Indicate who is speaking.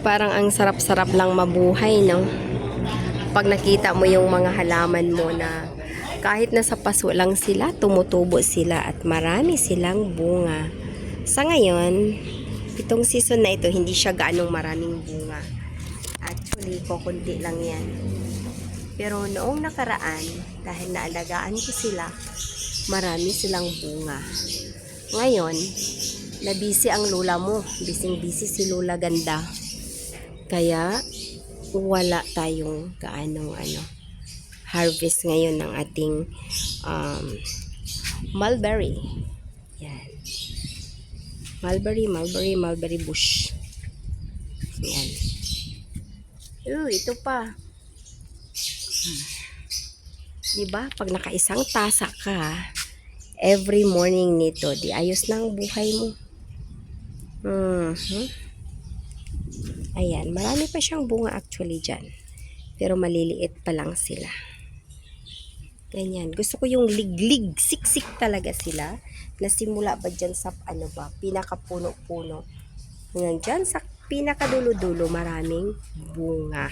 Speaker 1: Parang ang sarap-sarap lang mabuhay, no? Pag nakita mo yung mga halaman mo na kahit nasa paso lang sila, tumutubo sila at marami silang bunga. Sa ngayon, itong season na ito, hindi siya gaanong maraming bunga. Actually, kukunti lang yan. Pero noong nakaraan, dahil naalagaan ko sila, marami silang bunga. Ngayon, na-busy ang lola mo. Busy-busy si Lola Ganda. Kaya, wala tayong gaanong harvest ngayon ng ating mulberry. Yan. Mulberry bush. Yan. Ito pa. Diba? Pag nakaisang tasa ka, every morning nito, di ayos na ang buhay mo. Ayan, marami pa siyang bunga actually dyan. Pero maliliit pa lang sila. Ganyan. Gusto ko yung liglig, siksik talaga sila. Nasimula ba dyan sa, pinakapuno-puno. Hanggang dyan sa pinakadulo-dulo, maraming bunga.